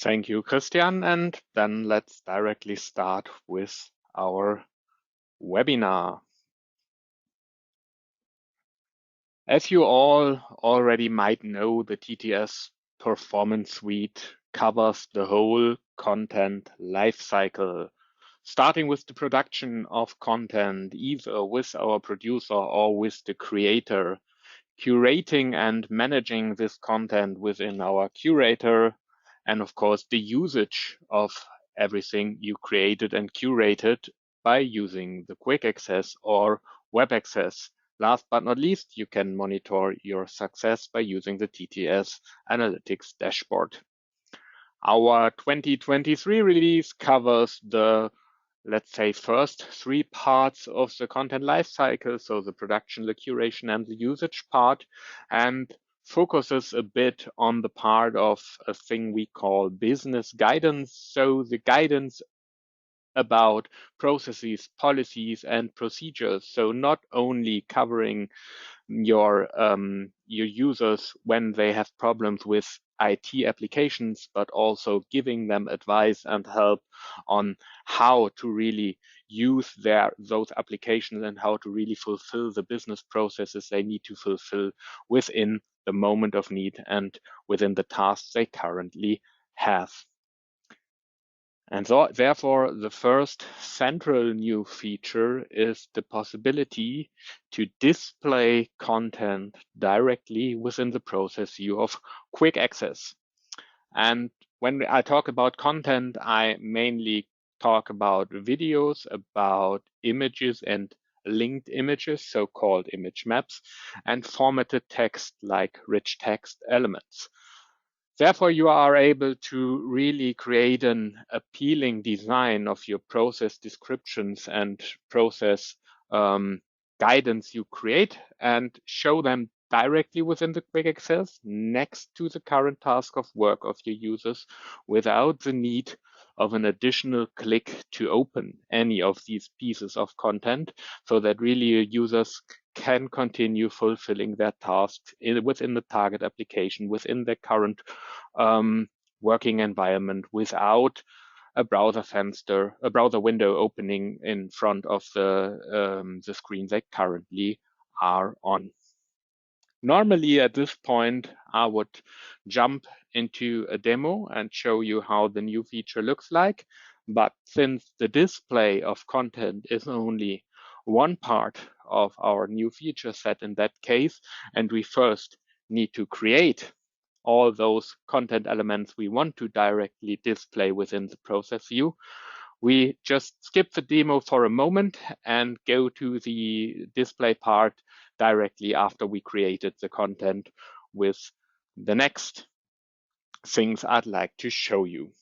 Thank you, Christian. And then let's directly start with our webinar. As you all already might know, the TTS Performance Suite covers the whole content lifecycle, starting with the production of content, either with our producer or with the creator, curating and managing this content within our curator, and of course, the usage of everything you created and curated by using the QuickAccess or web access. Last but not least, you can monitor your success by using the TTS Analytics dashboard. Our 2023 release covers the, let's say, first three parts of the content lifecycle, so the production, the curation, and the usage part, and focuses a bit on the part of a thing we call business guidance. So the guidance about processes, policies, and procedures. So not only covering your users when they have problems with IT applications, but also giving them advice and help on how to really use those applications and how to really fulfill the business processes they need to fulfill within the moment of need and within the tasks they currently have. And so, therefore, the first central new feature is the possibility to display content directly within the process view of QuickAccess. And when I talk about content, I mainly talk about videos, about images and linked images, so-called image maps, and formatted text like rich text elements. Therefore, you are able to really create an appealing design of your process descriptions and process guidance you create and show them directly within the QuickAccess next to the current task of work of your users without the need of an additional click to open any of these pieces of content, so that really your users can continue fulfilling their tasks within the target application, within their current working environment without a browser window opening in front of the screen they currently are on. Normally at this point, I would jump into a demo and show you how the new feature looks like. But since the display of content is only one part of our new feature set in that case, and we first need to create all those content elements we want to directly display within the process view, we just skip the demo for a moment and go to the display part directly after we created the content with the next things I'd like to show you.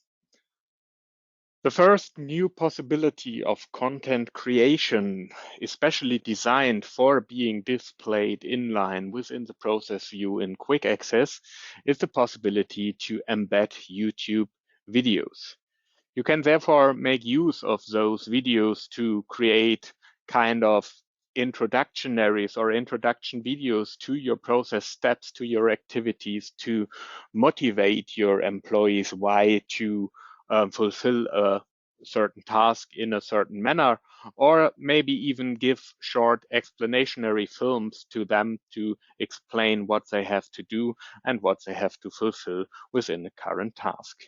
The first new possibility of content creation, especially designed for being displayed inline within the process view in QuickAccess, is the possibility to embed YouTube videos. You can therefore make use of those videos to create kind of introductionaries or introduction videos to your process steps, to your activities, to motivate your employees why to fulfill a certain task in a certain manner, or maybe even give short explanatory films to them to explain what they have to do and what they have to fulfill within the current task.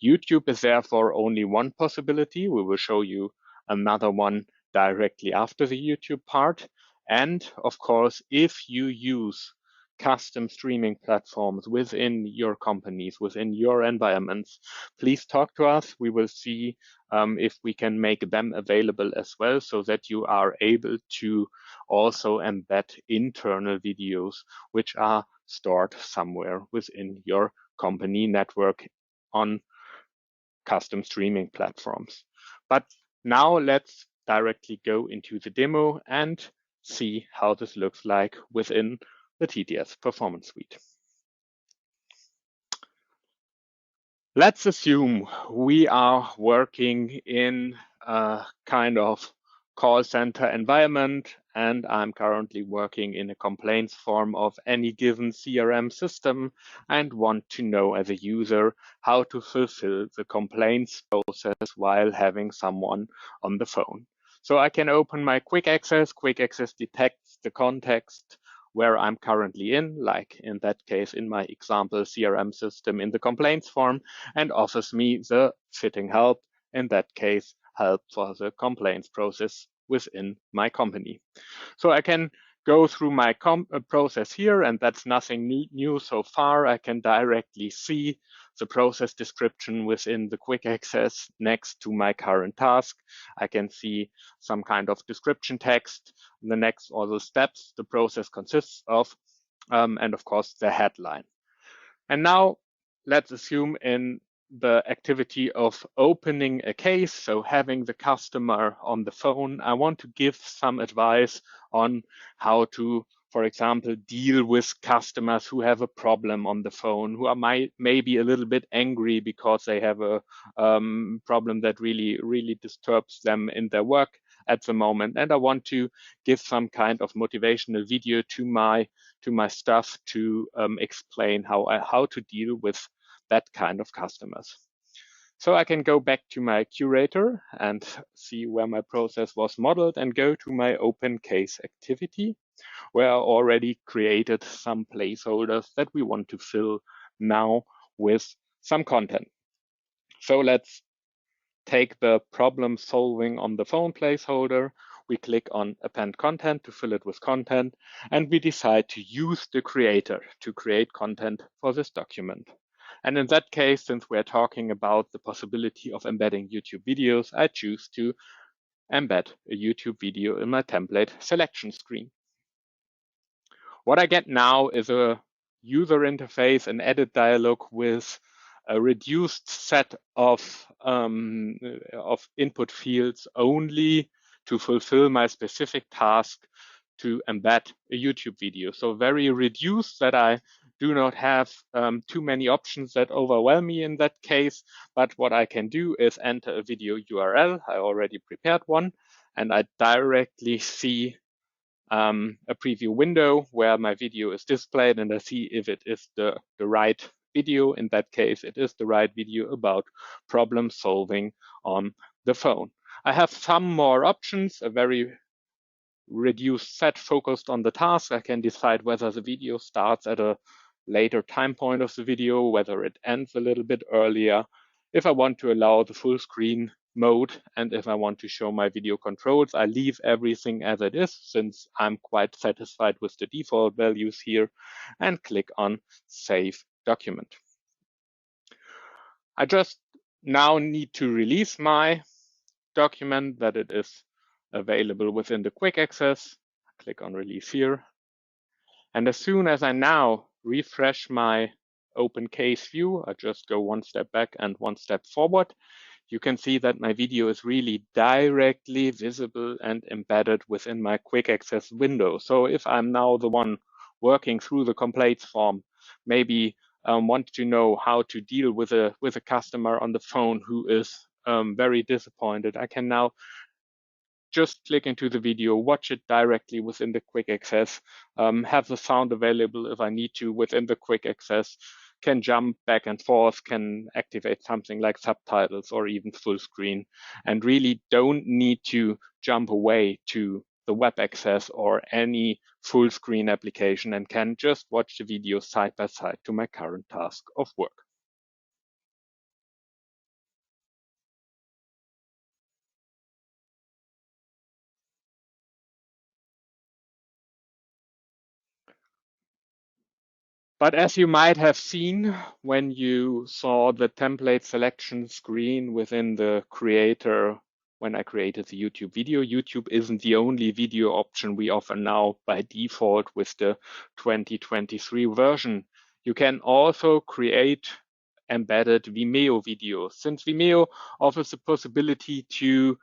YouTube is therefore only one possibility. We will show you another one directly after the YouTube part. And of course, if you use custom streaming platforms within your companies, within your environments, please talk to us. We will see if we can make them available as well, so that you are able to also embed internal videos which are stored somewhere within your company network on custom streaming platforms. But now let's directly go into the demo and see how this looks like within the TTS Performance Suite. Let's assume we are working in a kind of call center environment, and I'm currently working in a complaints form of any given CRM system and want to know as a user how to fulfill the complaints process while having someone on the phone. So I can open my QuickAccess. QuickAccess detects the context where I'm currently in, like in that case, in my example CRM system in the complaints form, and offers me the fitting help, in that case, help for the complaints process within my company. So I can go through my process here, and that's nothing new so far. I can directly see the process description within the QuickAccess next to my current task. I can see some kind of description text, the next or the steps the process consists of, and of course the headline. And now let's assume in the activity of opening a case, so having the customer on the phone, I want to give some advice on how to, for example, deal with customers who have a problem on the phone, who are maybe a little bit angry because they have a problem that really disturbs them in their work at the moment. And I want to give some kind of motivational video to my staff to explain how to deal with that kind of customers. So I can go back to my curator and see where my process was modeled and go to my open case activity, where I already created some placeholders that we want to fill now with some content. So let's take the problem solving on the phone placeholder. We click on append content to fill it with content, and we decide to use the creator to create content for this document. And in that case, since we're talking about the possibility of embedding YouTube videos, I choose to embed a YouTube video in my template selection screen. What I get now is a user interface, an edit dialog with a reduced set of input fields only to fulfill my specific task to embed a YouTube video. So very reduced, that I do not have too many options that overwhelm me in that case. But what I can do is enter a video URL. I already prepared one, and I directly see a preview window where my video is displayed, and I see if it is the right video. In that case, it is the right video about problem solving on the phone. I have some more options, a very reduced set focused on the task. I can decide whether the video starts at a later time point of the video, whether it ends a little bit earlier, if I want to allow the full screen mode, and if I want to show my video controls. I leave everything as it is, since I'm quite satisfied with the default values here, and click on Save Document. I just now need to release my document, that it is available within the QuickAccess. Click on Release here. And as soon as I now refresh my open case view, I just go one step back and one step forward, you can see that my video is really directly visible and embedded within my QuickAccess window. So if I'm now the one working through the complaints form, maybe want to know how to deal with a customer on the phone who is very disappointed, I can now just click into the video, watch it directly within the QuickAccess, have the sound available if I need to within the QuickAccess, can jump back and forth, can activate something like subtitles or even full screen, and really don't need to jump away to the web access or any full screen application, and can just watch the video side by side to my current task of work. But as you might have seen when you saw the template selection screen within the creator, when I created the YouTube video, YouTube isn't the only video option we offer now by default with the 2023 version. You can also create embedded Vimeo videos, since Vimeo offers the possibility to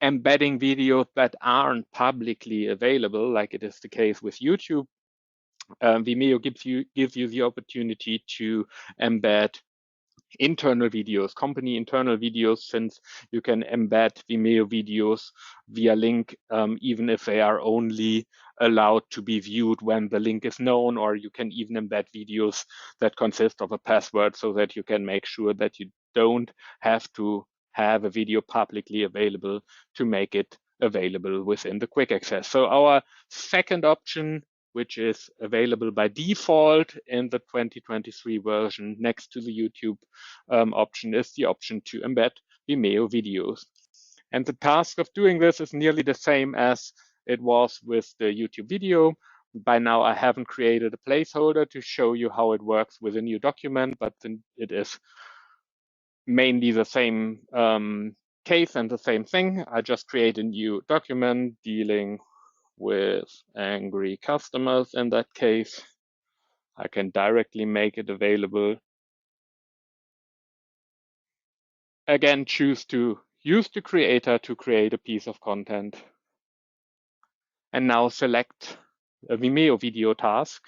embedding videos that aren't publicly available, like it is the case with YouTube. Vimeo gives you the opportunity to embed internal videos, company internal videos, since you can embed Vimeo videos via link, even if they are only allowed to be viewed when the link is known, or you can even embed videos that consist of a password so that you can make sure that you don't have to have a video publicly available to make it available within the quick access. So our second option, which is available by default in the 2023 version next to the YouTube option, is the option to embed Vimeo videos. And the task of doing this is nearly the same as it was with the YouTube video. By now, I haven't created a placeholder to show you how it works with a new document, but it is mainly the same case and the same thing. I just create a new document dealing with angry customers. In that case, I can directly make it available. Again, choose to use the creator to create a piece of content. And now select a Vimeo video task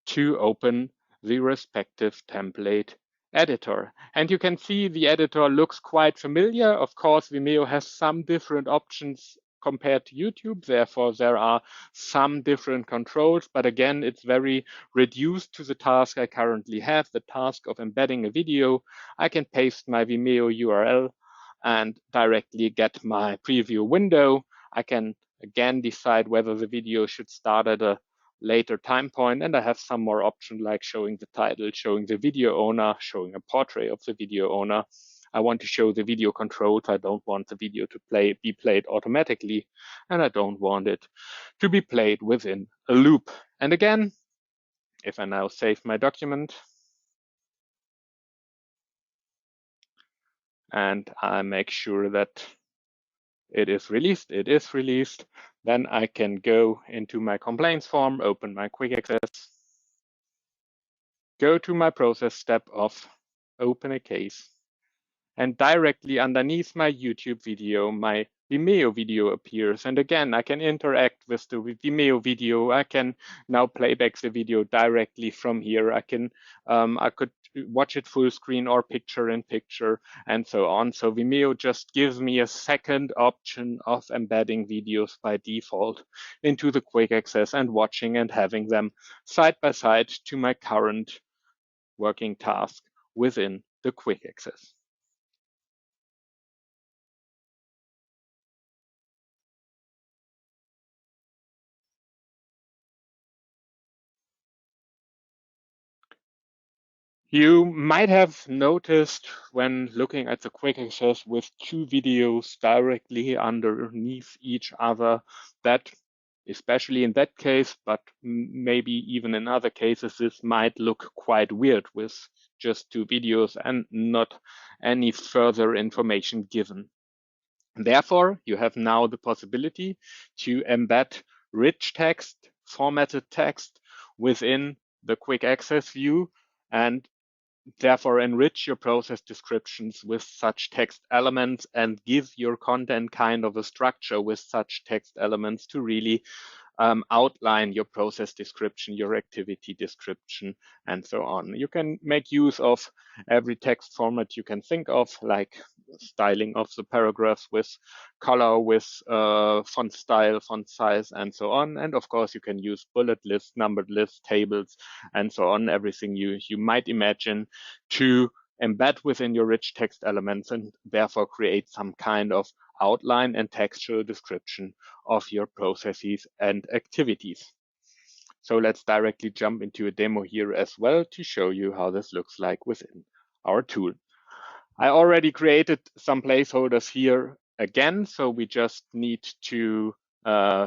to open the respective template editor. And you can see the editor looks quite familiar. Of course, Vimeo has some different options compared to YouTube. Therefore, there are some different controls. But again, it's very reduced to the task I currently have, the task of embedding a video. I can paste my Vimeo URL and directly get my preview window. I can again decide whether the video should start at a later time point, and I have some more options like showing the title, showing the video owner, showing a portrait of the video owner. I want to show the video controls. I don't want the video to be played automatically, and I don't want it to be played within a loop. And again, if I now save my document and I make sure that it is released, then I can go into my complaints form, open my QuickAccess, go to my process step of open a case, and directly underneath my YouTube video, my Vimeo video appears. And again, I can interact with the Vimeo video. I can now playback the video directly from here. I could watch it full screen or picture in picture and so on. So Vimeo just gives me a second option of embedding videos by default into the quick access and watching and having them side by side to my current working task within the quick access. You might have noticed when looking at the quick access with two videos directly underneath each other that, especially in that case, but maybe even in other cases, this might look quite weird with just two videos and not any further information given. Therefore, you have now the possibility to embed rich text, formatted text within the quick access view, and therefore enrich your process descriptions with such text elements and give your content kind of a structure with such text elements to really outline your process description, your activity description, and so on. You can make use of every text format you can think of, like styling of the paragraphs with color, with font style, font size, and so on. And of course, you can use bullet lists, numbered lists, tables, and so on, everything you might imagine to embed within your rich text elements and therefore create some kind of outline and textual description of your processes and activities. So let's directly jump into a demo here as well to show you how this looks like within our tool. I already created some placeholders here again, so we just need to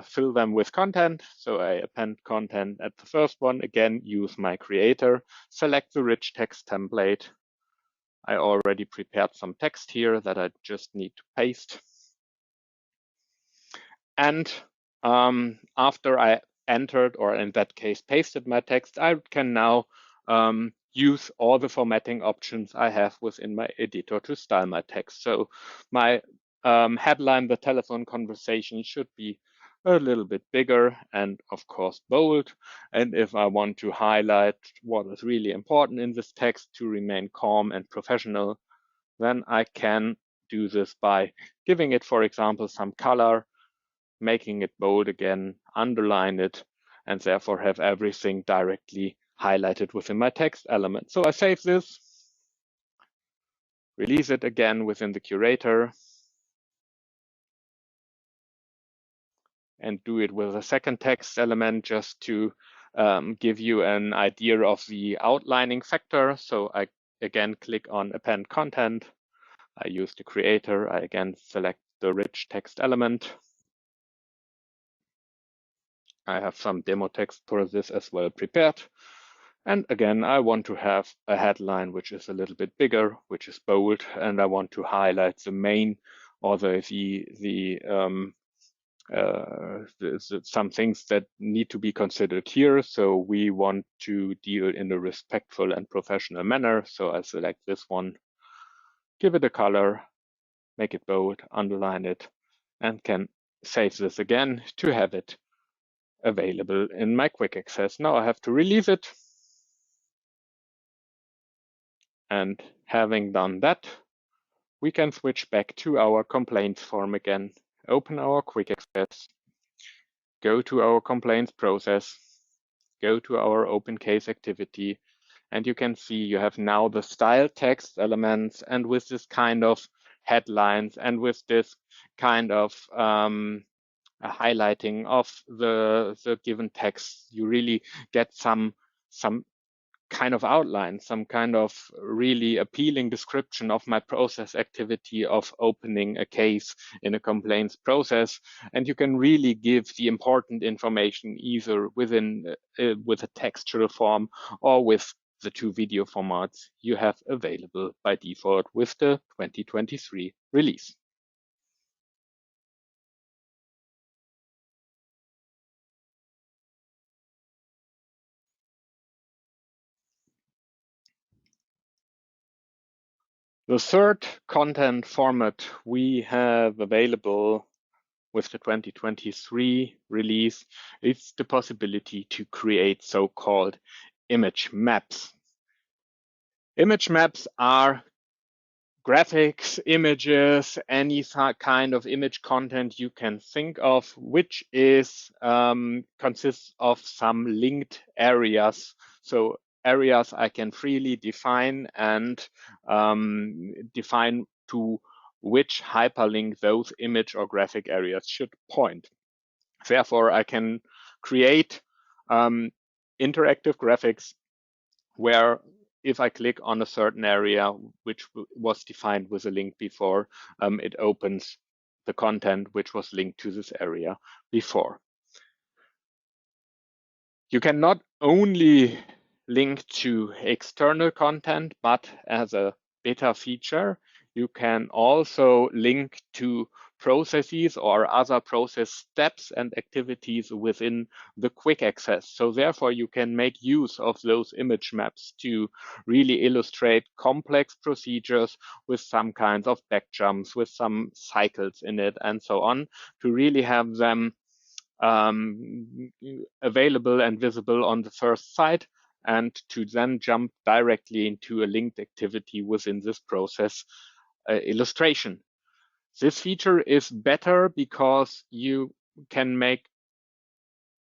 fill them with content. So I append content at the first one, again, use my creator, select the rich text template. I already prepared some text here that I just need to paste. And after I entered, or in that case, pasted my text, I can now use all the formatting options I have within my editor to style my text. So my headline, the telephone conversation, should be a little bit bigger and of course bold. And if I want to highlight what is really important in this text to remain calm and professional, then I can do this by giving it, for example, some color, making it bold again, underline it, and therefore have everything directly highlighted within my text element. So I save this, release it again within the curator, and do it with a second text element just to give you an idea of the outlining factor. So I again click on append content. I use the creator. I again select the rich text element. I have some demo text for this as well prepared. And again, I want to have a headline which is a little bit bigger, which is bold, and I want to highlight the main or some things that need to be considered here. So we want to deal in a respectful and professional manner. So I select this one, give it a color, make it bold, underline it, and can save this again to have it available in my QuickAccess. Now I have to release it. And having done that, we can switch back to our complaints form again, open our QuickAccess, go to our complaints process, go to our open case activity, and you can see you have now the style text elements, and with this kind of headlines and with this kind of highlighting of the given text, you really get some kind of outline, some kind of really appealing description of my process activity of opening a case in a complaints process. And you can really give the important information either within with a textual form or with the two video formats you have available by default with the 2023 release. The third content format we have available with the 2023 release is the possibility to create so-called image maps. Image maps are graphics, images, any kind of image content you can think of, which is consists of some linked areas. So areas I can freely define and define to which hyperlink those image or graphic areas should point. Therefore, I can create interactive graphics where if I click on a certain area which was defined with a link before, it opens the content which was linked to this area before. You can not only link to external content, but as a beta feature, you can also link to processes or other process steps and activities within the QuickAccess. So therefore, you can make use of those image maps to really illustrate complex procedures with some kinds of back jumps, with some cycles in it, and so on, to really have them available and visible on the first site, and to then jump directly into a linked activity within this process illustration. This feature is better because you can make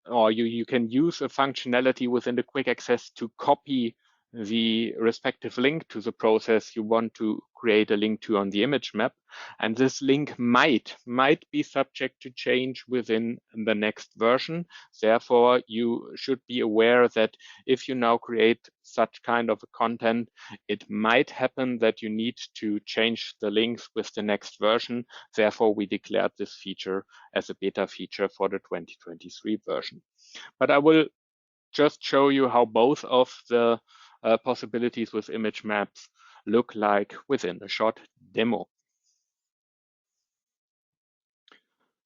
or you can use a functionality within the QuickAccess to copy the respective link to the process you want to create a link to on the image map. And this link might be subject to change within the next version. Therefore, you should be aware that if you now create such kind of a content, it might happen that you need to change the links with the next version. Therefore, we declared this feature as a beta feature for the 2023 version. But I will just show you how both of the possibilities with image maps look like within a short demo.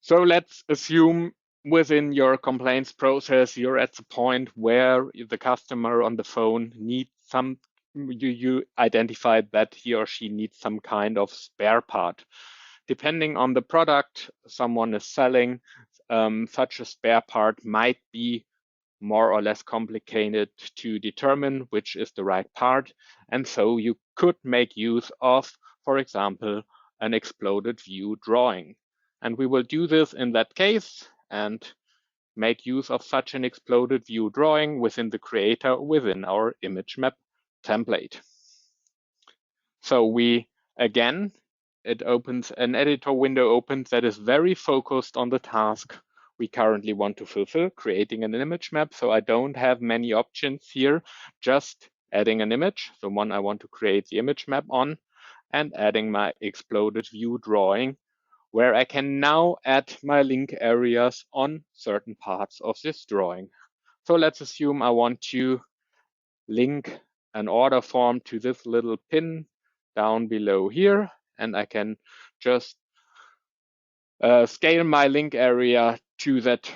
So let's assume within your complaints process, you're at the point where the customer on the phone needs some, you identified that he or she needs some kind of spare part. Depending on the product someone is selling, such a spare part might be more or less complicated to determine which is the right part. And so you could make use of, for example, an exploded view drawing. And we will do this in that case and make use of such an exploded view drawing within the creator within our image map template. So we, again, it opens an editor window opens that is very focused on the task we currently want to fulfill, creating an image map. So I don't have many options here, just adding an image, the one I want to create the image map on, and adding my exploded view drawing, where I can now add my link areas on certain parts of this drawing. So let's assume I want to link an order form to this little pin down below here, and I can just scale my link area to that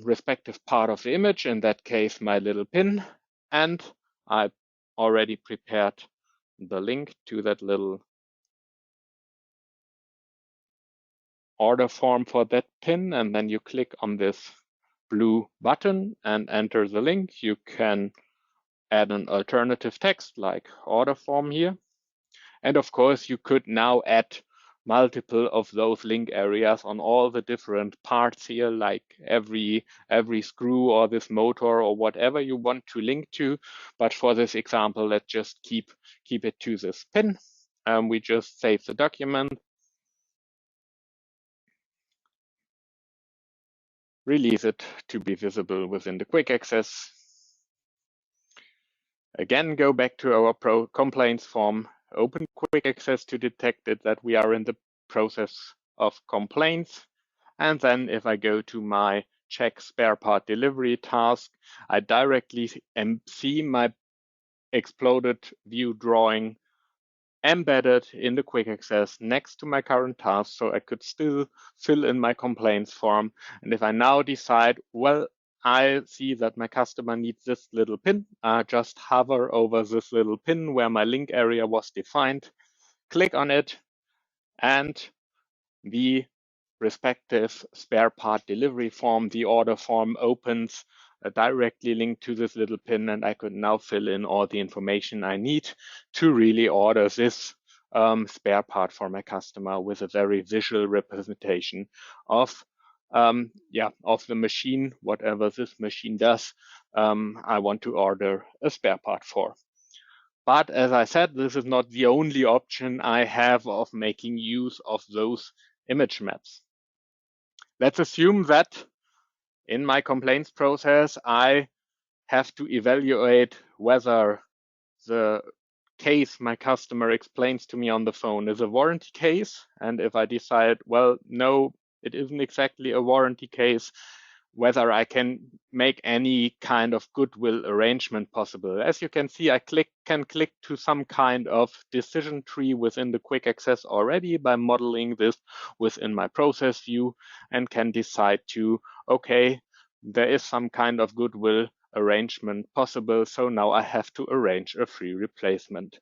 respective part of the image, in that case, my little pin, and I already prepared the link to that little order form for that pin, and then you click on this blue button and enter the link. You can add an alternative text like order form here. And of course, you could now add multiple of those link areas on all the different parts here, like every screw or this motor or whatever you want to link to. But for this example, let's just keep it to this pin. We just save the document, release it to be visible within the QuickAccess. Again, go back to our complaints form, open QuickAccess to detect it that we are in the process of complaints. And then if I go to my check spare part delivery task, I directly see my exploded view drawing embedded in the QuickAccess next to my current task, so I could still fill in my complaints form. And if I now decide, well, I see that my customer needs this little pin, just hover over this little pin where my link area was defined, click on it, and the respective spare part delivery form, the order form, opens directly linked to this little pin, and I could now fill in all the information I need to really order this spare part for my customer with a very visual representation of of the machine, whatever this machine does, I want to order a spare part for. But as I said, this is not the only option I have of making use of those image maps. Let's assume that in my complaints process, I have to evaluate whether the case my customer explains to me on the phone is a warranty case. And if I decide, well, no, it isn't exactly a warranty case, whether I can make any kind of goodwill arrangement possible. As you can see, I can click to some kind of decision tree within the QuickAccess already by modeling this within my process view, and can decide to, okay, there is some kind of goodwill arrangement possible, so now I have to arrange a free replacement.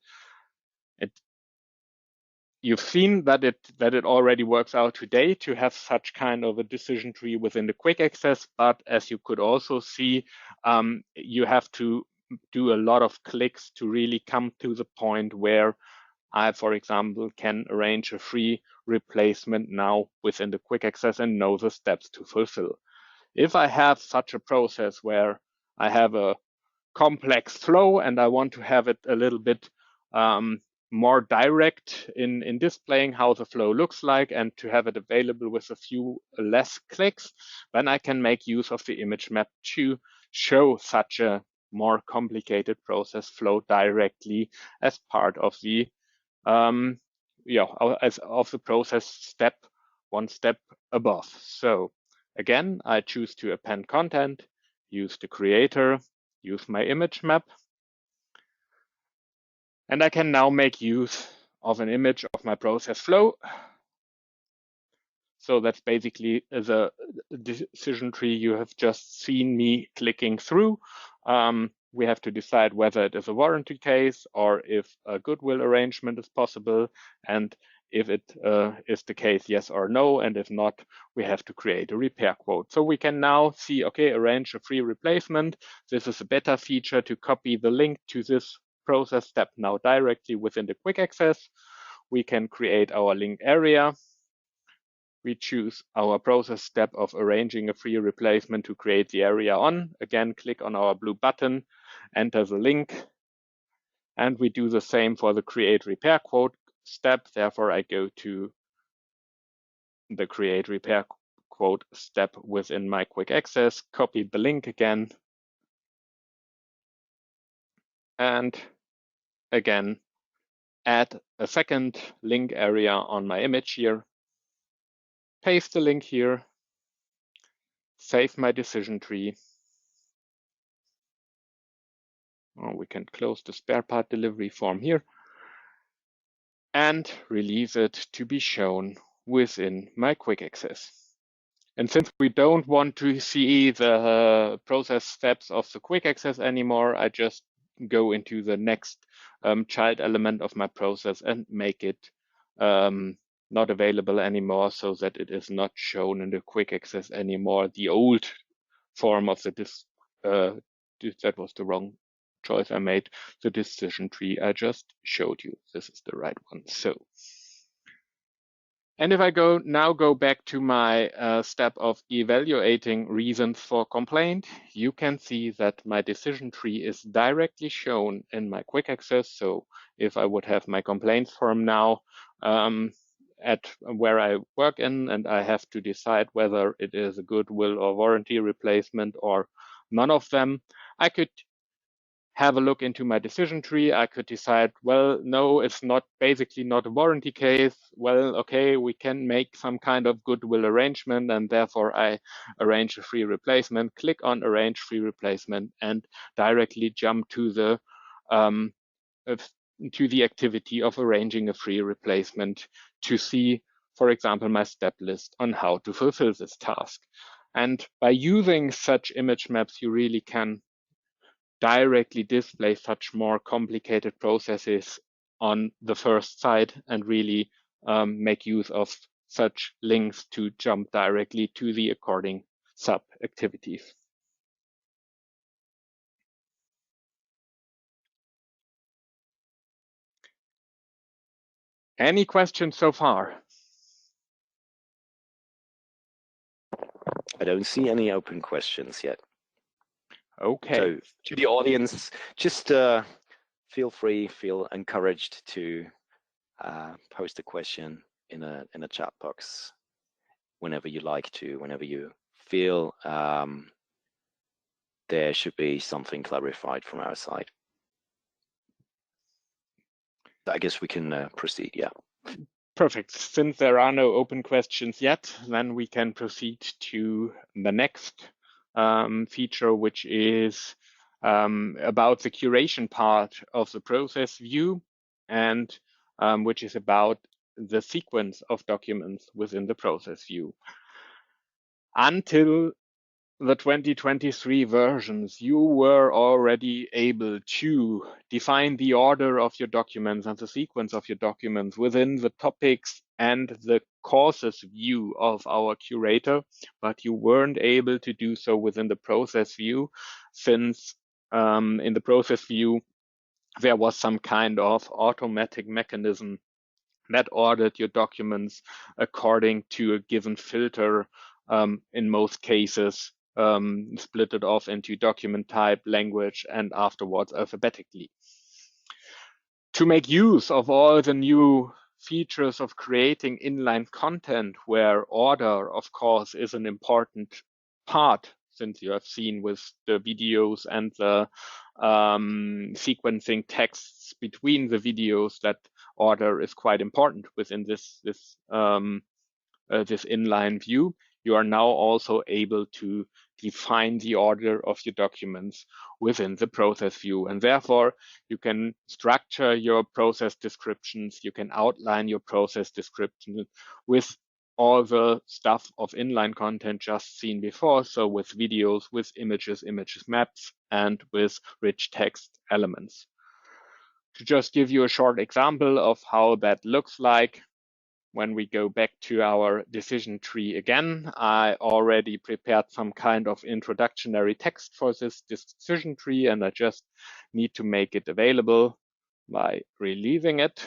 You've seen that it already works out today to have such kind of a decision tree within the QuickAccess, but as you could also see, you have to do a lot of clicks to really come to the point where I, for example, can arrange a free replacement now within the QuickAccess and know the steps to fulfill. If I have such a process where I have a complex flow and I want to have it a little bit more direct in displaying how the flow looks like and to have it available with a few less clicks, then I can make use of the image map to show such a more complicated process flow directly as part of the as of the process step, one step above. So again, I choose to append content, use the creator, use my image map, and I can now make use of an image of my process flow. So that's basically the decision tree you have just seen me clicking through. We have to decide whether it is a warranty case or if a goodwill arrangement is possible. And if it is the case, yes or no, and if not, we have to create a repair quote. So we can now see, okay, arrange a free replacement. This is a better feature to copy the link to this process step now directly within the QuickAccess. We can create our link area. We choose our process step of arranging a free replacement to create the area on. Again, click on our blue button, enter the link, and we do the same for the create repair quote step. Therefore, I go to the create repair quote step within my QuickAccess, copy the link again, and again, add a second link area on my image here, paste the link here, save my decision tree. We can close the spare part delivery form here and release it to be shown within my QuickAccess. And since we don't want to see the process steps of the QuickAccess anymore, I just go into the next child element of my process and make it not available anymore, so that it is not shown in the QuickAccess anymore. The old form of the that was the wrong choice I made. The decision tree I just showed you. This is the right one. So. And if I now go back to my step of evaluating reasons for complaint, you can see that my decision tree is directly shown in my QuickAccess. So if I would have my complaints form now at where I work in, and I have to decide whether it is a goodwill or warranty replacement or none of them, I could have a look into my decision tree. I could decide, well, no, it's basically not a warranty case. Well, okay, we can make some kind of goodwill arrangement, and therefore I arrange a free replacement, click on arrange free replacement, and directly jump to the activity of arranging a free replacement to see, for example, my step list on how to fulfill this task. And by using such image maps, you really can directly display such more complicated processes on the first side and really make use of such links to jump directly to the according sub activities. Any questions so far? I don't see any open questions yet. Okay. So to the audience, just feel free, feel encouraged to post a question in a chat box whenever you like to, whenever you feel there should be something clarified from our side. I guess we can proceed, yeah. Perfect. Since there are no open questions yet, then we can proceed to the next feature, which is about the curation part of the process view, and which is about the sequence of documents within the process view. Until the 2023 versions, you were already able to define the order of your documents and the sequence of your documents within the topics and the courses view of our curator, but you weren't able to do so within the process view, since in the process view, there was some kind of automatic mechanism that ordered your documents according to a given filter, in most cases, split it off into document type, language, and afterwards alphabetically. To make use of all the new features of creating inline content, where order, of course, is an important part, since you have seen with the videos and the sequencing texts between the videos that order is quite important within this inline view. You are now also able to define the order of your documents within the process view. And therefore, you can structure your process descriptions. You can outline your process description with all the stuff of inline content just seen before. So with videos, with images, maps, and with rich text elements. To just give you a short example of how that looks like, when we go back to our decision tree again, I already prepared some kind of introductory text for this decision tree, and I just need to make it available by releasing it.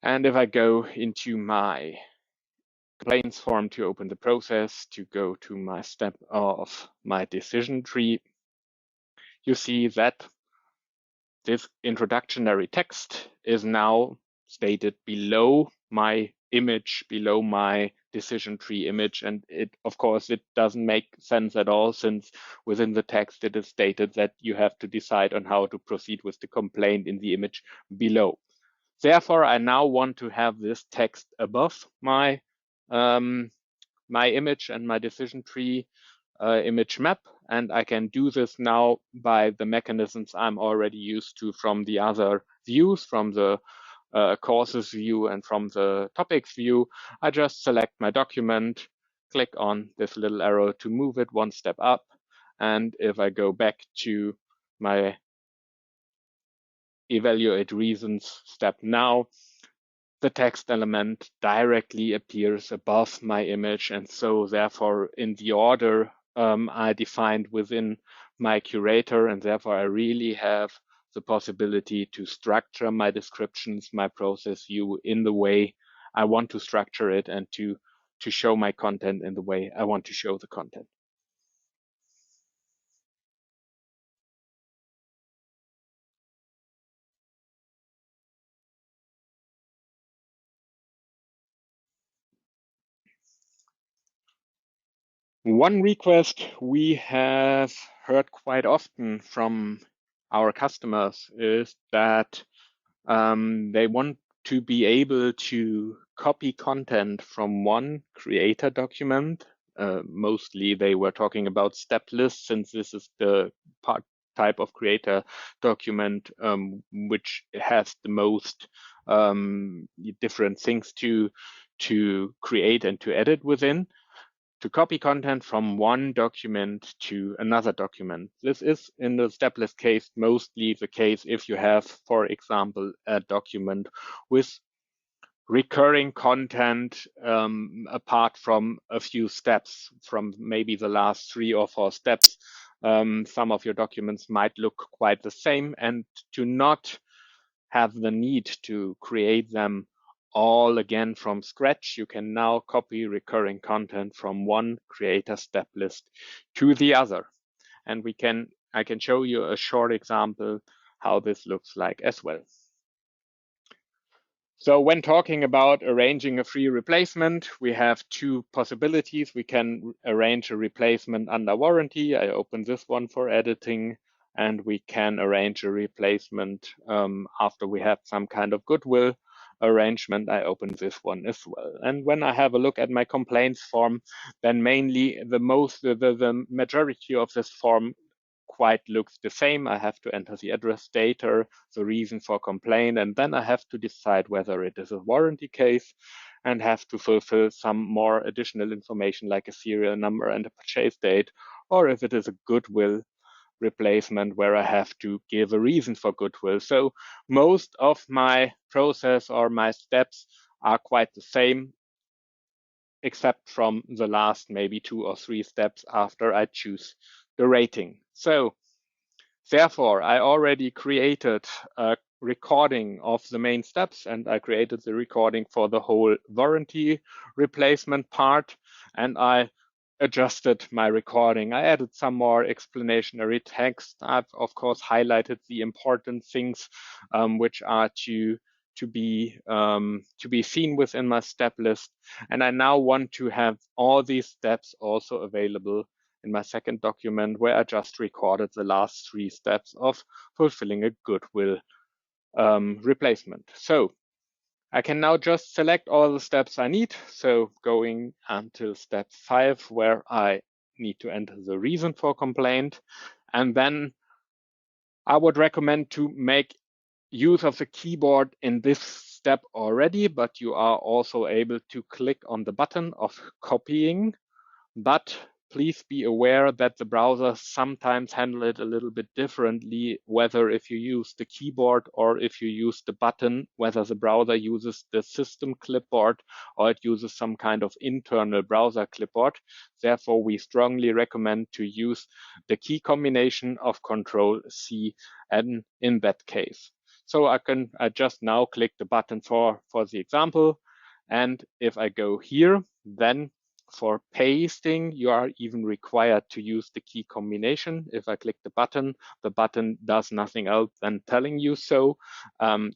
And if I go into my complaints form to open the process, to go to my step of my decision tree, you see that this introductory text is now stated below my image, below my decision tree image. And of course, it doesn't make sense at all, since within the text, it is stated that you have to decide on how to proceed with the complaint in the image below. Therefore, I now want to have this text above my my image and my decision tree image map. And I can do this now by the mechanisms I'm already used to from the other views, from the courses view and from the topics view. I just select my document, click on this little arrow to move it one step up. And if I go back to my evaluate reasons step now, the text element directly appears above my image. And so therefore in the order I defined within my curator, and therefore I really have the possibility to structure my descriptions, my process view in the way I want to structure it, and to show my content in the way I want to show the content. One request we have heard quite often from our customers is that they want to be able to copy content from one creator document. Mostly they were talking about step lists, since this is the type of creator document which has the most different things to create and to edit within, to copy content from one document to another document. This is, in the step list case, mostly the case if you have, for example, a document with recurring content apart from a few steps, from maybe the last 3 or 4 steps. Some of your documents might look quite the same, and to not have the need to create them all again from scratch, you can now copy recurring content from one creator step list to the other. And I can show you a short example how this looks like as well. So when talking about arranging a free replacement, we have 2 possibilities. We can arrange a replacement under warranty. I open this one for editing. And we can arrange a replacement after we have some kind of goodwill arrangement. I open this one as well. And when I have a look at my complaints form, then mainly the majority of this form quite looks the same. I have to enter the address data, the reason for complaint, and then I have to decide whether it is a warranty case and have to fulfill some more additional information like a serial number and a purchase date, or if it is a goodwill replacement where I have to give a reason for goodwill. So most of my process or my steps are quite the same, except from the last maybe 2 or 3 steps after I choose the rating. So therefore, I already created a recording of the main steps, and I created the recording for the whole warranty replacement part, and I adjusted my recording. I added some more explanatory text. I've of course highlighted the important things which are to be seen within my step list, and I now want to have all these steps also available in my second document, where I just recorded the last 3 steps of fulfilling a goodwill replacement. So I can now just select all the steps I need. So going until step 5, where I need to enter the reason for complaint. And then I would recommend to make use of the keyboard in this step already, but you are also able to click on the button of copying. But please be aware that the browsers sometimes handle it a little bit differently, whether if you use the keyboard or if you use the button, whether the browser uses the system clipboard or it uses some kind of internal browser clipboard. Therefore, we strongly recommend to use the key combination of Control C and in that case. So I just now click the button for the example. And if I go here, then for pasting, you are even required to use the key combination. If I click the button does nothing else than telling you so.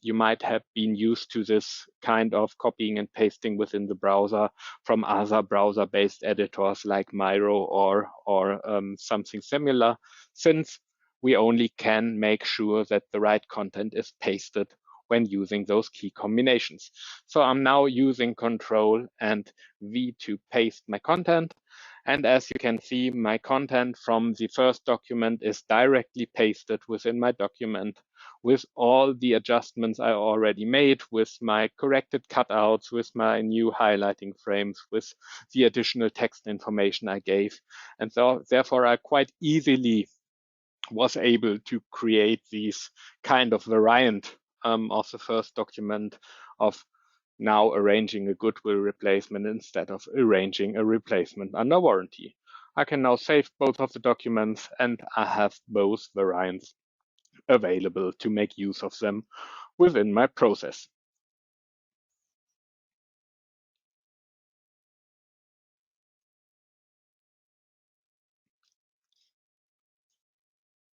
You might have been used to this kind of copying and pasting within the browser from other browser-based editors like Miro or something similar, since we only can make sure that the right content is pasted when using those key combinations. So I'm now using Control and V to paste my content. And as you can see, my content from the first document is directly pasted within my document with all the adjustments I already made, with my corrected cutouts, with my new highlighting frames, with the additional text information I gave. And so therefore I quite easily was able to create these kind of variant of the first document of now arranging a goodwill replacement instead of arranging a replacement under warranty. I can now save both of the documents and I have both variants available to make use of them within my process.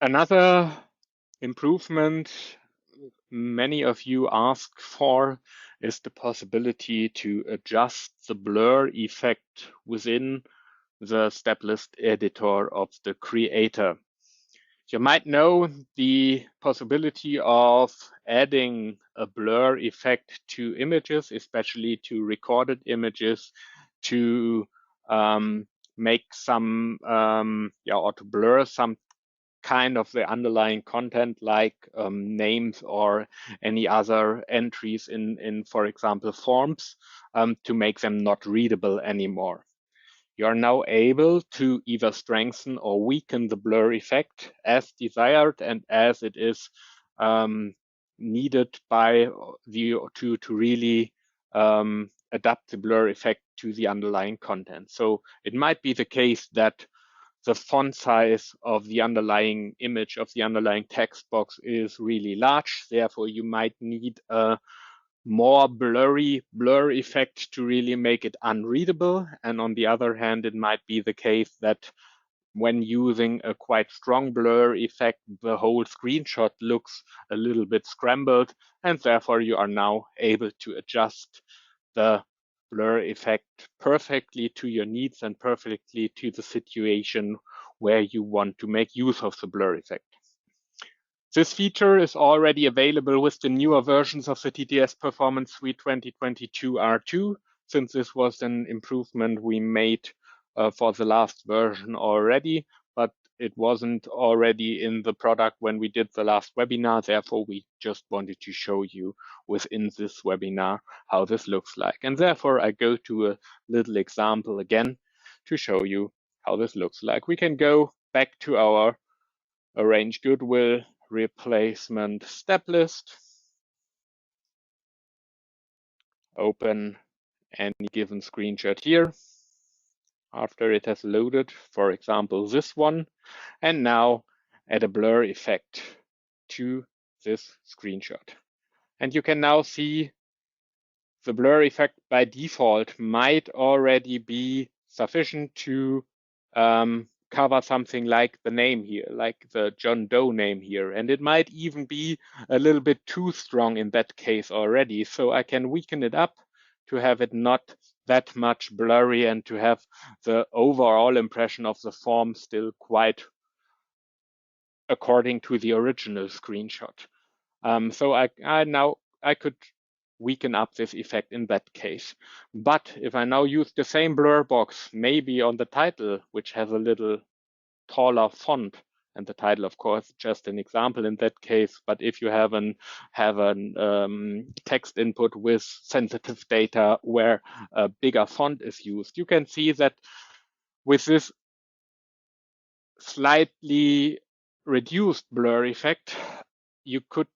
Another improvement many of you ask for is the possibility to adjust the blur effect within the step list editor of the creator. You might know the possibility of adding a blur effect to images, especially to recorded images, to make some, or to blur some kind of the underlying content like names or any other entries in for example, forms to make them not readable anymore. You are now able to either strengthen or weaken the blur effect as desired and as it is needed by to really adapt the blur effect to the underlying content. So it might be the case that the font size of the underlying image of the underlying text box is really large. Therefore, you might need a more blur effect to really make it unreadable. And on the other hand, it might be the case that when using a quite strong blur effect, the whole screenshot looks a little bit scrambled, and therefore you are now able to adjust the blur effect perfectly to your needs and perfectly to the situation where you want to make use of the blur effect. This feature is already available with the newer versions of the TTS Performance Suite 2022 R2, since this was an improvement we made for the last version already, but it wasn't already in the product when we did the last webinar. Therefore, we just wanted to show you within this webinar how this looks like. And therefore, I go to a little example again to show you how this looks like. We can go back to our arrange goodwill replacement step list, open any given screenshot here after it has loaded, for example, this one, and now add a blur effect to this screenshot. And you can now see the blur effect by default might already be sufficient to cover something like the name here, like the John Doe name here. And it might even be a little bit too strong in that case already. So I can weaken it up to have it not that much blurry and to have the overall impression of the form still quite according to the original screenshot. So I could weaken up this effect in that case. But if I now use the same blur box, maybe on the title, which has a little taller font, and the title, of course, just an example in that case. But if you have an text input with sensitive data where a bigger font is used, you can see that with this slightly reduced blur effect, you could,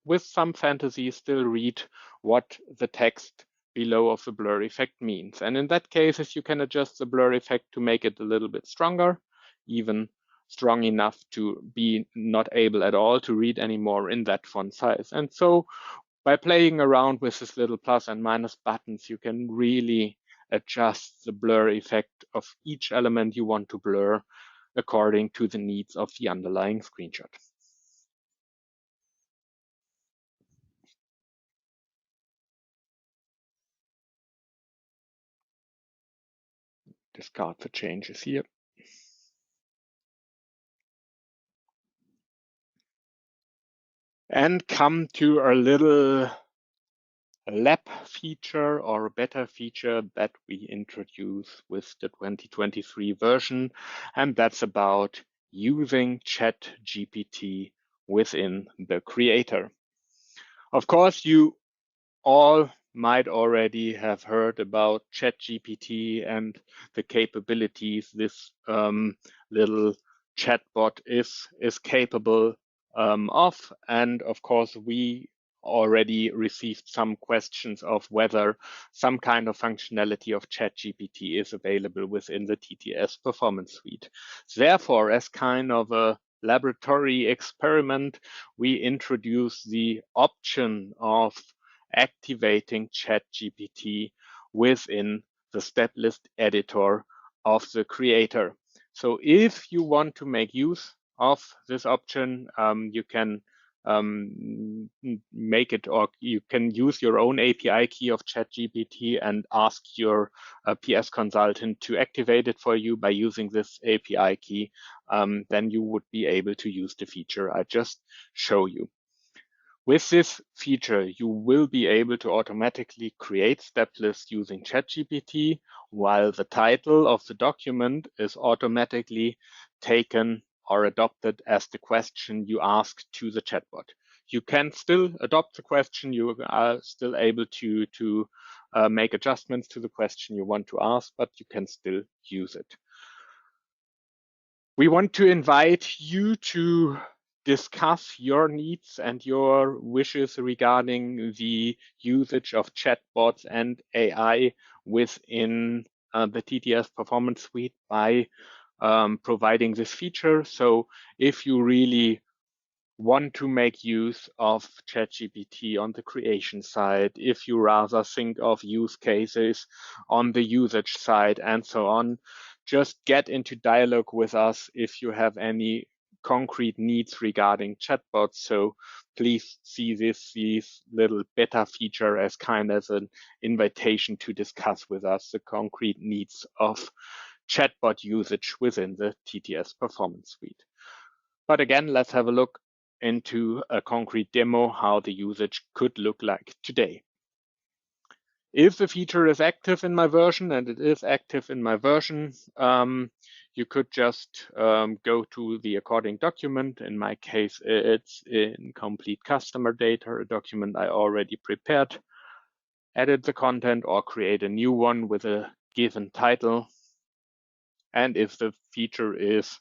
with some fantasy, still read what the text below of the blur effect means. And in that case, you can adjust the blur effect to make it a little bit stronger, even strong enough to be not able at all to read anymore in that font size. And so by playing around with this little plus and minus buttons, you can really adjust the blur effect of each element you want to blur according to the needs of the underlying screenshot. Discard the changes here. And come to a little lab feature or beta feature that we introduce with the 2023 version, and that's about using ChatGPT within the creator. Of course, you all might already have heard about ChatGPT and the capabilities this little chatbot is capable of. And of course, we already received some questions of whether some kind of functionality of ChatGPT is available within the TTS Performance Suite. Therefore, as kind of a laboratory experiment, we introduce the option of activating ChatGPT within the step list editor of the creator. So if you want to make use of this option, you can make it, or you can use your own API key of ChatGPT and ask your PS consultant to activate it for you by using this API key. Then you would be able to use the feature I just show you. With this feature, you will be able to automatically create step lists using ChatGPT, while the title of the document is automatically taken or adopted as the question you ask to the chatbot. You can still adopt the question. You are still able to make adjustments to the question you want to ask, but you can still use it. We want to invite you to discuss your needs and your wishes regarding the usage of chatbots and AI within the TTS Performance Suite by providing this feature. So if you really want to make use of ChatGPT on the creation side, if you rather think of use cases on the usage side and so on, just get into dialogue with us if you have any concrete needs regarding chatbots. So please see this little beta feature as kind of an invitation to discuss with us the concrete needs of chatbot usage within the TTS Performance Suite. But again, let's have a look into a concrete demo how the usage could look like today. If the feature is active in my version, and it is active in my version, you could just go to the according document. In my case, it's in complete customer data, a document I already prepared, edit the content or create a new one with a given title. And if the feature is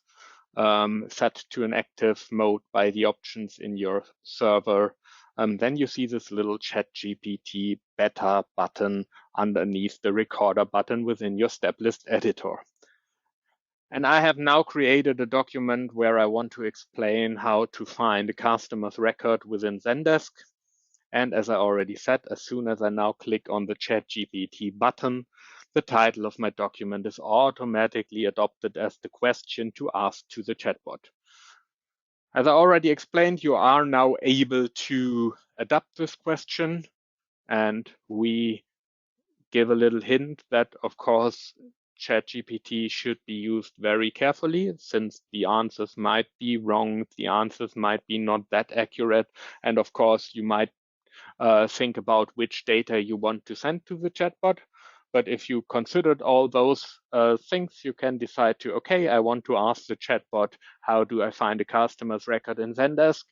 set to an active mode by the options in your server, then you see this little ChatGPT beta button underneath the recorder button within your step list editor. And I have now created a document where I want to explain how to find a customer's record within Zendesk. And as I already said, as soon as I now click on the ChatGPT button, the title of my document is automatically adopted as the question to ask to the chatbot. As I already explained, you are now able to adapt this question, and we give a little hint that, of course, ChatGPT should be used very carefully since the answers might be wrong, the answers might be not that accurate, and of course, you might think about which data you want to send to the chatbot. But if you considered all those things, you can decide to, okay, I want to ask the chatbot, how do I find a customer's record in Zendesk?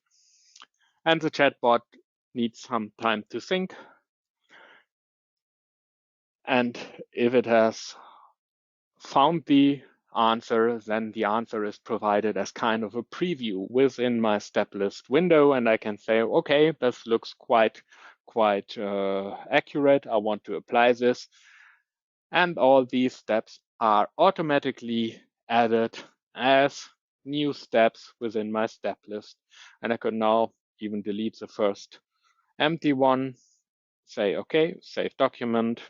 And the chatbot needs some time to think. And if it has found the answer, then the answer is provided as kind of a preview within my step list window, and I can say, okay, this looks quite accurate. I want to apply this, and all these steps are automatically added as new steps within my step list. And I could now even delete the first empty one, say, okay, save document,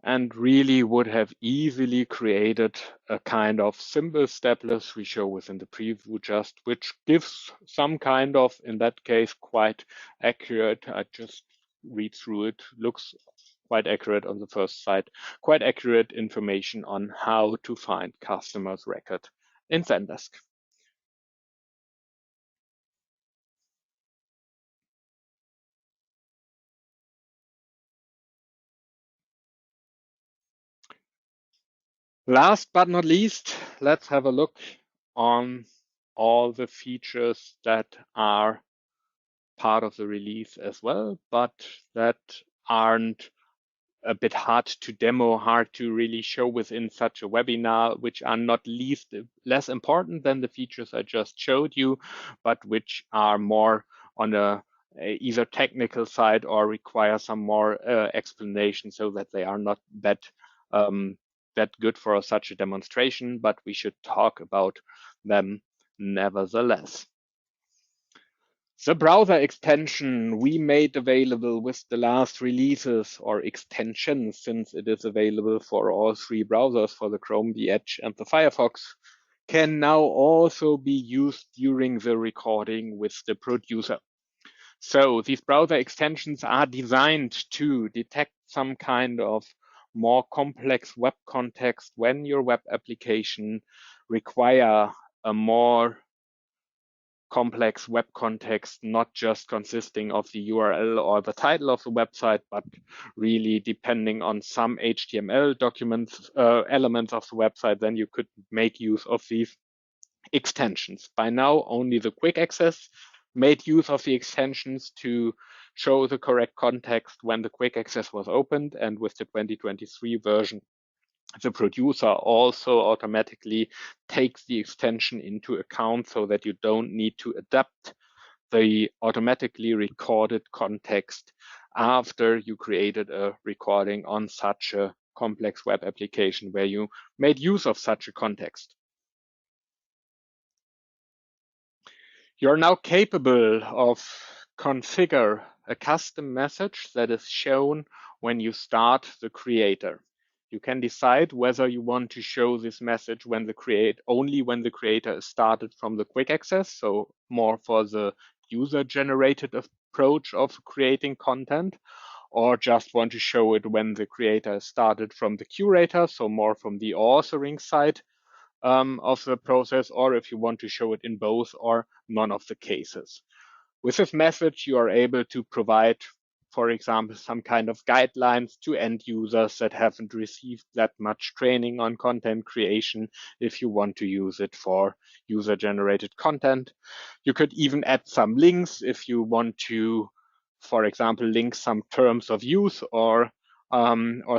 and really would have easily created a kind of simple step list we show within the preview, just which gives some kind of, in that case, quite accurate. I just read through it, looks quite accurate on the first side, quite accurate information on how to find customers record in Zendesk. Last but not least, let's have a look on all the features that are part of the release as well, but that aren't a bit hard to demo, hard to really show within such a webinar, which are not less important than the features I just showed you, but which are more on a either technical side or require some more explanation, so that they are not that good for such a demonstration, but we should talk about them nevertheless. The browser extension we made available with the last releases, or extension, since it is available for all three browsers, for the Chrome, the Edge, and the Firefox, can now also be used during the recording with the producer. So these browser extensions are designed to detect some kind of more complex web context when your web application require a more complex web context, not just consisting of the URL or the title of the website, but really depending on some HTML documents, elements of the website, then you could make use of these extensions. By now, only the QuickAccess made use of the extensions to show the correct context when the QuickAccess was opened, and with the 2023 version, the producer also automatically takes the extension into account, so that you don't need to adapt the automatically recorded context after you created a recording on such a complex web application where you made use of such a context. You're now capable of configure a custom message that is shown when you start the creator. You can decide whether you want to show this message when only when the creator is started from the QuickAccess, so more for the user-generated approach of creating content, or just want to show it when the creator is started from the curator, so more from the authoring side of the process, or if you want to show it in both or none of the cases. With this message, you are able to provide, for example, some kind of guidelines to end users that haven't received that much training on content creation if you want to use it for user-generated content. You could even add some links if you want to, for example, link some terms of use or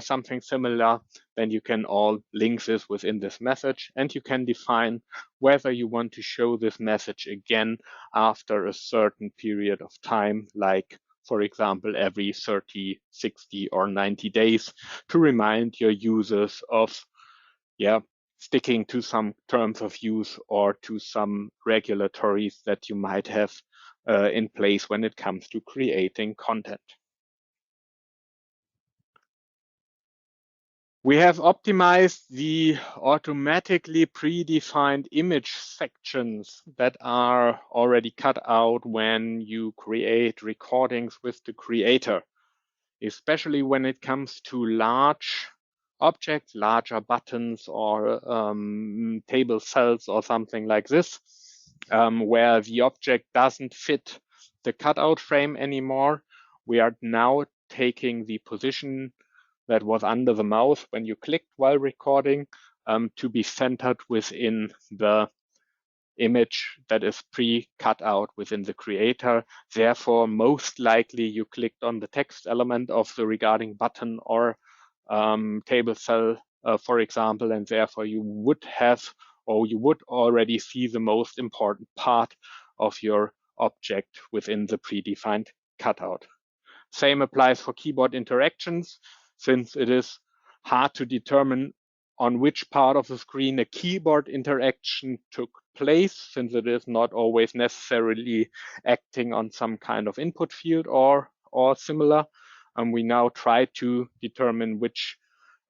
something similar. Then you can all link this within this message, and you can define whether you want to show this message again after a certain period of time, like, for example, every 30, 60, or 90 days, to remind your users of, sticking to some terms of use or to some regulatories that you might have in place when it comes to creating content. We have optimized the automatically predefined image sections that are already cut out when you create recordings with the creator, especially when it comes to large objects, larger buttons or table cells or something like this, where the object doesn't fit the cutout frame anymore. We are now taking the position that was under the mouse when you clicked while recording to be centered within the image that is pre-cut out within the creator. Therefore, most likely you clicked on the text element of the regarding button or table cell for example, and therefore you would have, or you would already see the most important part of your object within the predefined cutout. Same applies for keyboard interactions, since it is hard to determine on which part of the screen a keyboard interaction took place, since it is not always necessarily acting on some kind of input field or similar. We now try to determine which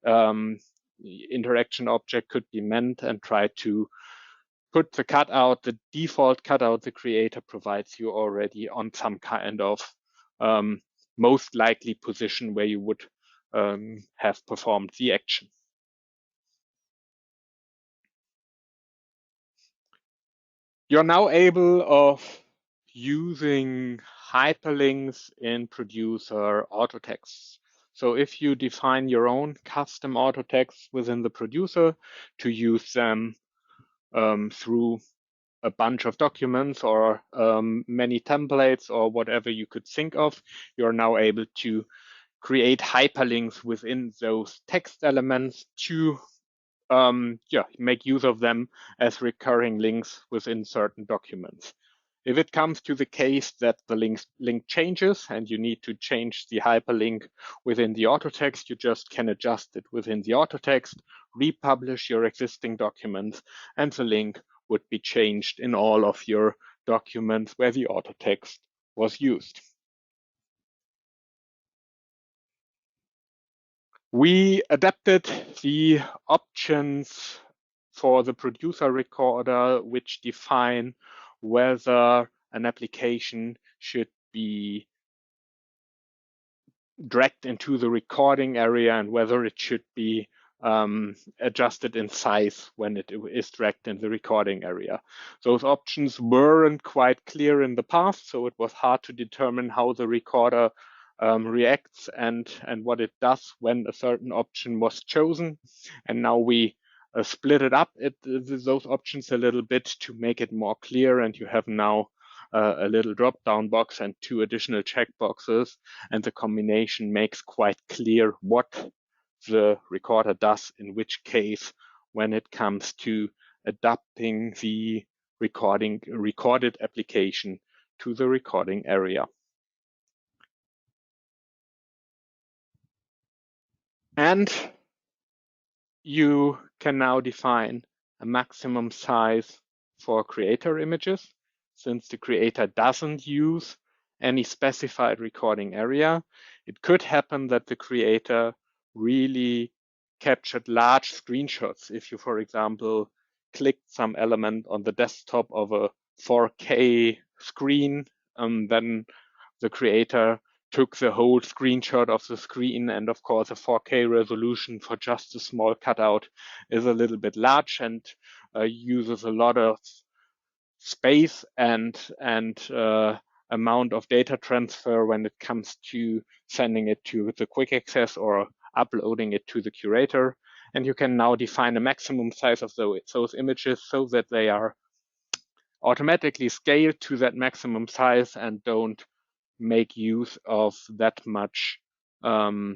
interaction object could be meant and try to put the cutout, the default cutout the creator provides you already, on some kind of most likely position where you would have performed the action. You're now able of using hyperlinks in producer auto texts. So if you define your own custom auto texts within the producer to use them through a bunch of documents or many templates or whatever you could think of, you're now able to create hyperlinks within those text elements to make use of them as recurring links within certain documents. If it comes to the case that the link changes and you need to change the hyperlink within the auto text, you just can adjust it within the auto text, republish your existing documents, and the link would be changed in all of your documents where the auto text was used. We adapted the options for the producer recorder, which define whether an application should be dragged into the recording area and whether it should be adjusted in size when it is dragged in the recording area. Those options weren't quite clear in the past, so it was hard to determine how the recorder reacts and what it does when a certain option was chosen. And now we split it up, those options a little bit to make it more clear, and you have now a little drop-down box and 2 additional checkboxes, and the combination makes quite clear what the recorder does in which case when it comes to adapting the recorded application to the recording area. And you can now define a maximum size for creator images. Since the creator doesn't use any specified recording area, it could happen that the creator really captured large screenshots. If you, for example, clicked some element on the desktop of a 4K screen, then the creator took the whole screenshot of the screen, and of course a 4K resolution for just a small cutout is a little bit large and uses a lot of space and amount of data transfer when it comes to sending it to the QuickAccess or uploading it to the curator. And you can now define a maximum size of those images so that they are automatically scaled to that maximum size and don't make use of that much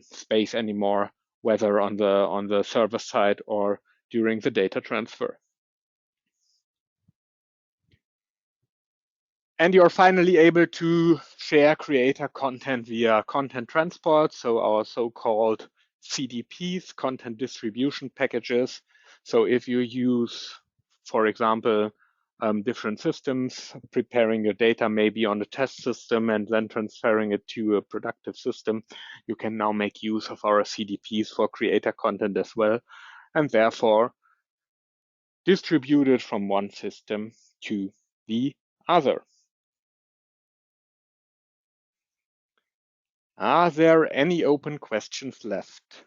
space anymore, whether on the server side or during the data transfer. And you're finally able to share creator content via content transport, so our so-called CDPs, content distribution packages. So if you use, for example, different systems, preparing your data maybe on a test system and then transferring it to a productive system, you can now make use of our CDPs for creator content as well, and therefore distribute it from one system to the other. Are there any open questions left?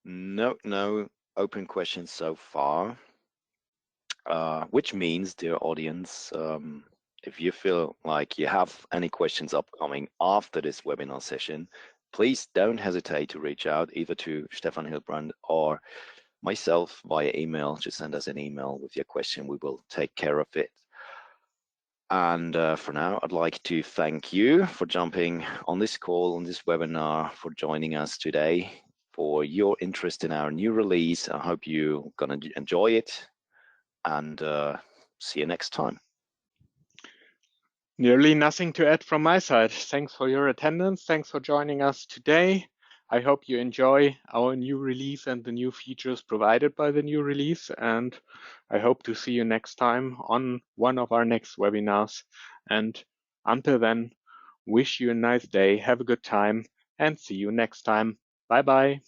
No open questions so far. Which means, dear audience, if you feel like you have any questions upcoming after this webinar session, please don't hesitate to reach out either to Stefan Hilbrand or myself via email. Just send us an email with your question. We will take care of it. And for now, I'd like to thank you for jumping on this call, on this webinar, for joining us today. for your interest in our new release. I hope you're going to enjoy it, and see you next time. Nearly nothing to add from my side. Thanks for your attendance. Thanks for joining us today. I hope you enjoy our new release and the new features provided by the new release. And I hope to see you next time on one of our next webinars. And until then, wish you a nice day, have a good time, and see you next time. Bye bye.